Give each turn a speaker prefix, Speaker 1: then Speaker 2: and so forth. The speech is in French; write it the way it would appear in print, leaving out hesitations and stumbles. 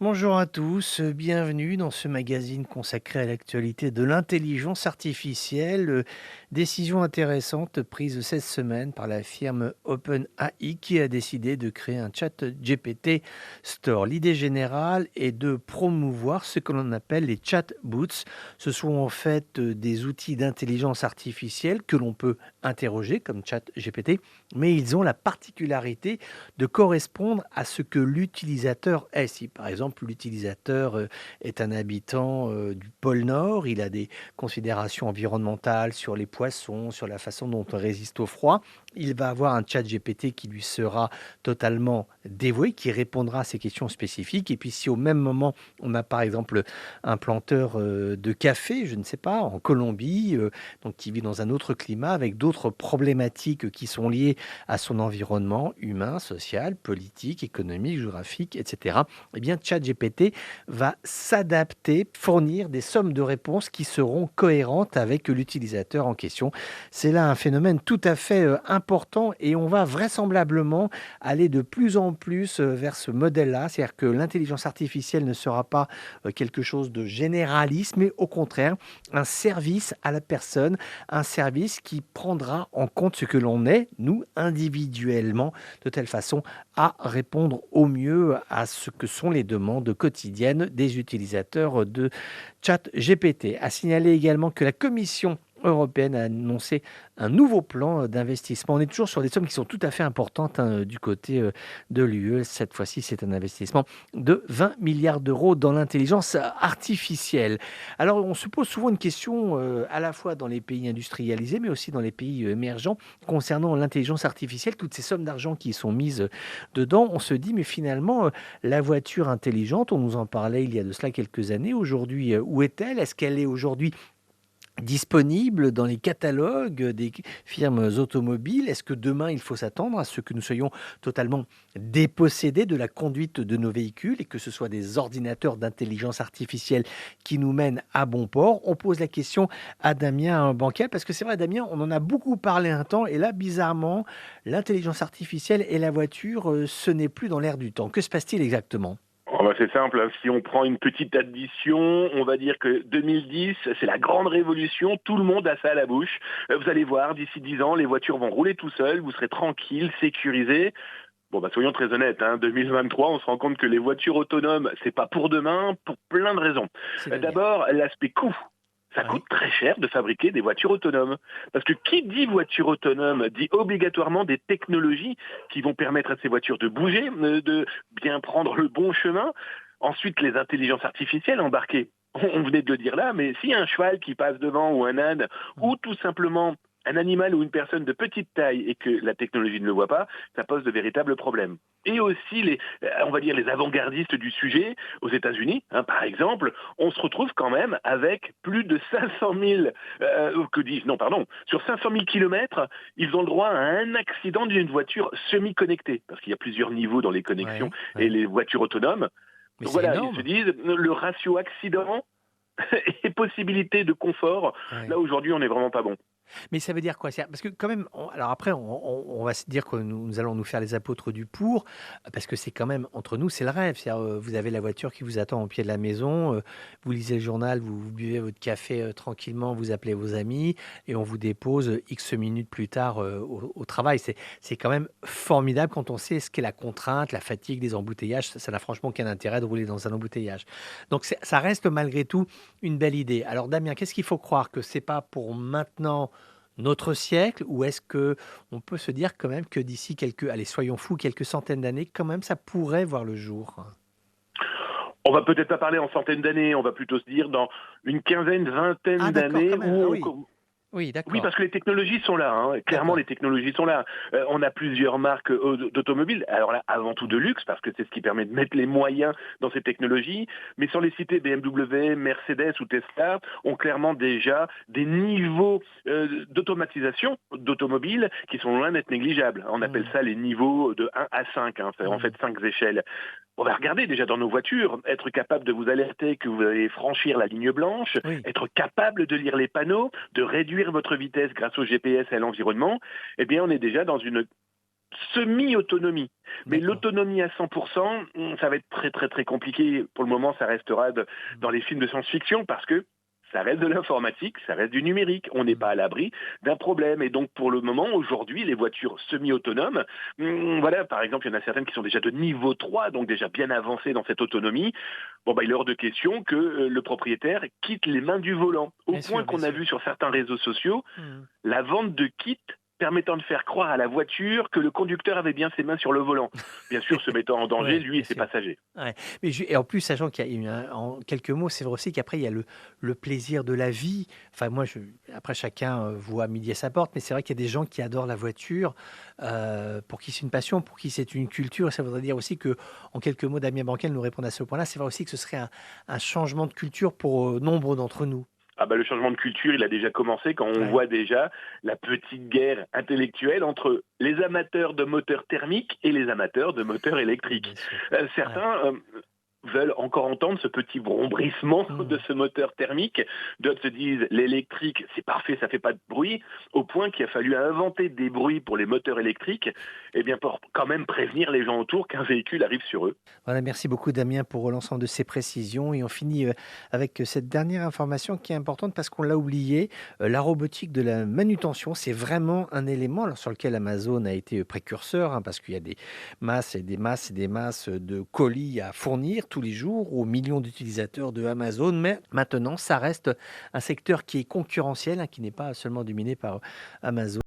Speaker 1: Bonjour à tous, bienvenue dans ce magazine consacré à l'actualité de l'intelligence artificielle. Décision intéressante prise cette semaine par la firme OpenAI qui a décidé de créer un chat GPT Store. L'idée générale est de promouvoir ce que l'on appelle les chatbots. Ce sont en fait des outils d'intelligence artificielle que l'on peut interroger comme chat GPT, mais ils ont la particularité de correspondre à ce que l'utilisateur est. Si par exemple l'utilisateur est un habitant du pôle Nord, il a des considérations environnementales sur les poissons, sur la façon dont on résiste au froid, il va avoir un chat GPT qui lui sera totalement dévoué, qui répondra à ces questions spécifiques. Et puis si au même moment, on a par exemple un planteur de café, je ne sais pas, en Colombie, donc qui vit dans un autre climat, avec d'autres problématiques qui sont liées à son environnement humain, social, politique, économique, géographique, etc., eh bien, ChatGPT va s'adapter, fournir des sommes de réponses qui seront cohérentes avec l'utilisateur en question. C'est là un phénomène tout à fait important et on va vraisemblablement aller de plus en plus vers ce modèle-là, c'est-à-dire que l'intelligence artificielle ne sera pas quelque chose de généraliste, mais au contraire, un service à la personne, un service qui prendra en compte ce que l'on est, nous, individuellement, de telle façon à répondre au mieux à ce que sont les demandes quotidiennes des utilisateurs de ChatGPT. À signaler également que la Commission européenne a annoncé un nouveau plan d'investissement. On est toujours sur des sommes qui sont tout à fait importantes du côté de l'UE. Cette fois-ci, c'est un investissement de 20 milliards d'euros dans l'intelligence artificielle. Alors, on se pose souvent une question à la fois dans les pays industrialisés, mais aussi dans les pays émergents concernant l'intelligence artificielle. Toutes ces sommes d'argent qui sont mises dedans, on se dit, mais finalement, la voiture intelligente, on nous en parlait il y a de cela quelques années. Aujourd'hui, où est-elle? Est-ce qu'elle est aujourd'hui disponible dans les catalogues des firmes automobiles? Est-ce que demain, il faut s'attendre à ce que nous soyons totalement dépossédés de la conduite de nos véhicules et que ce soit des ordinateurs d'intelligence artificielle qui nous mènent à bon port? On pose la question à Damien Bancal parce que c'est vrai, Damien, on en a beaucoup parlé un temps et là, bizarrement, l'intelligence artificielle et la voiture, ce n'est plus dans l'air du temps. Que se passe-t-il exactement?
Speaker 2: Oh bah c'est simple, hein. Si on prend une petite addition, on va dire que 2010, c'est la grande révolution, tout le monde a ça à la bouche. Vous allez voir, d'ici 10 ans, les voitures vont rouler tout seuls, vous serez tranquille, sécurisé. Bon bah soyons très honnêtes, hein, 2023, on se rend compte que les voitures autonomes, c'est pas pour demain, pour plein de raisons.
Speaker 1: C'est-à-dire?
Speaker 2: D'abord, l'aspect coût. Ça coûte
Speaker 1: Oui.
Speaker 2: très cher de fabriquer des voitures autonomes. Parce que qui dit voiture autonome dit obligatoirement des technologies qui vont permettre à ces voitures de bouger, de bien prendre le bon chemin. Ensuite, les intelligences artificielles embarquées. On venait de le dire là, mais si un cheval qui passe devant ou un âne,
Speaker 1: Mmh.
Speaker 2: ou tout simplement un animal ou une personne de petite taille et que la technologie ne le voit pas, ça pose de véritables problèmes. Et aussi on va dire les avant-gardistes du sujet, aux États-Unis, hein, par exemple, on se retrouve quand même avec plus de 500 000, non pardon, sur 500 000 kilomètres, ils ont le droit à un accident d'une voiture semi-connectée, parce qu'il y a plusieurs niveaux dans les connexions
Speaker 1: Ouais,
Speaker 2: et
Speaker 1: ouais.
Speaker 2: les voitures autonomes.
Speaker 1: Mais
Speaker 2: Donc
Speaker 1: c'est
Speaker 2: voilà, ils se
Speaker 1: énorme!
Speaker 2: disent le ratio accident et possibilité de confort,
Speaker 1: Ouais.
Speaker 2: là aujourd'hui on n'est vraiment pas bon.
Speaker 1: Mais ça veut dire quoi? C'est parce que quand même, alors après, on va se dire que nous allons nous faire les apôtres du pour, parce que c'est quand même entre nous, c'est le rêve. C'est-à-dire, vous avez la voiture qui vous attend au pied de la maison, vous lisez le journal, vous buvez votre café, tranquillement, vous appelez vos amis et on vous dépose, X minutes plus tard, au travail. C'est quand même formidable quand on sait ce qu'est la contrainte, la fatigue des embouteillages. Ça n'a franchement aucun intérêt de rouler dans un embouteillage. Donc ça reste malgré tout une belle idée. Alors Damien, qu'est-ce qu'il faut croire? Que c'est pas pour maintenant notre siècle ou est-ce que on peut se dire quand même que d'ici quelques, allez, soyons fous, quelques centaines d'années, quand même, ça pourrait voir le jour?
Speaker 2: On va peut-être pas parler en centaines d'années, on va plutôt se dire dans une quinzaine,
Speaker 1: Ah
Speaker 2: vingtaine
Speaker 1: d'accord, quand
Speaker 2: d'années
Speaker 1: même. Ah
Speaker 2: où
Speaker 1: oui, oui,
Speaker 2: oui,
Speaker 1: d'accord,
Speaker 2: parce que les technologies sont là, hein. Clairement les
Speaker 1: d'accord.
Speaker 2: technologies sont là. On a plusieurs marques d'automobiles, alors là avant tout de
Speaker 1: Mmh.
Speaker 2: luxe, parce que c'est ce qui permet de mettre les moyens dans ces technologies, mais sans les citer, BMW, Mercedes ou Tesla ont clairement déjà des niveaux d'automatisation d'automobiles qui sont loin d'être négligeables. On appelle
Speaker 1: Mmh.
Speaker 2: ça les niveaux de 1 à 5, hein. C'est en
Speaker 1: Mmh.
Speaker 2: fait 5 échelles. On va regarder déjà dans nos voitures, être capable de vous alerter que vous allez franchir la ligne blanche,
Speaker 1: Oui.
Speaker 2: être capable de lire les panneaux, de réduire votre vitesse grâce au GPS et à l'environnement, eh bien on est déjà dans une semi-autonomie. Mais
Speaker 1: D'accord.
Speaker 2: l'autonomie à 100%, ça va être très très très compliqué. Pour le moment, ça restera
Speaker 1: Mmh.
Speaker 2: dans les films de science-fiction parce que ça reste de l'informatique, ça reste du numérique. On n'est
Speaker 1: Mmh.
Speaker 2: pas à l'abri d'un problème. Et donc, pour le moment, aujourd'hui, les voitures semi-autonomes, voilà, par exemple, il y en a certaines qui sont déjà de niveau 3, donc déjà bien avancées dans cette autonomie. Bon, bah, il est hors de question que le propriétaire quitte les mains du volant. Au
Speaker 1: Bien
Speaker 2: point
Speaker 1: sûr, bien
Speaker 2: qu'on a
Speaker 1: sûr.
Speaker 2: vu sur certains
Speaker 1: Mmh.
Speaker 2: réseaux sociaux
Speaker 1: Mmh.
Speaker 2: la vente de kits permettant de faire croire à la voiture que le conducteur avait bien ses mains sur le volant. Bien sûr, se mettant en danger,
Speaker 1: Ouais,
Speaker 2: lui et
Speaker 1: bien
Speaker 2: ses
Speaker 1: sûr.
Speaker 2: passagers.
Speaker 1: Ouais, mais et en plus, sachant qu'il y a en quelques mots, c'est vrai aussi qu'après il y a le plaisir de la vie. Enfin moi après chacun, voit midi à sa porte, mais c'est vrai qu'il y a des gens qui adorent la voiture, pour qui c'est une passion, pour qui c'est une culture. Et ça voudrait dire aussi que, en quelques mots, Damien Bancal nous répond à ce point-là. C'est vrai aussi que ce serait un changement de culture pour, nombre d'entre nous.
Speaker 2: Ah bah, le changement de culture, il a déjà commencé quand on
Speaker 1: Ouais,
Speaker 2: voit déjà la petite guerre intellectuelle entre les amateurs de moteurs thermiques et les amateurs de moteurs électriques.
Speaker 1: bien sûr. Ouais.
Speaker 2: Certains veulent encore entendre ce petit brombrissement de
Speaker 1: Mmh.
Speaker 2: ce moteur thermique. D'autres se disent l'électrique, c'est parfait, ça fait pas de bruit, au point qu'il a fallu inventer des bruits pour les moteurs électriques, et bien pour quand même prévenir les gens autour qu'un véhicule arrive sur eux.
Speaker 1: Voilà, merci beaucoup Damien pour l'ensemble de ces précisions et on finit avec cette dernière information qui est importante parce qu'on l'a oublié. La robotique de la manutention, c'est vraiment un élément alors, sur lequel Amazon a été précurseur hein, parce qu'il y a des masses et des masses et des masses de colis à fournir tous les jours aux millions d'utilisateurs de Amazon. Mais maintenant, ça reste un secteur qui est concurrentiel, hein, qui n'est pas seulement dominé par Amazon.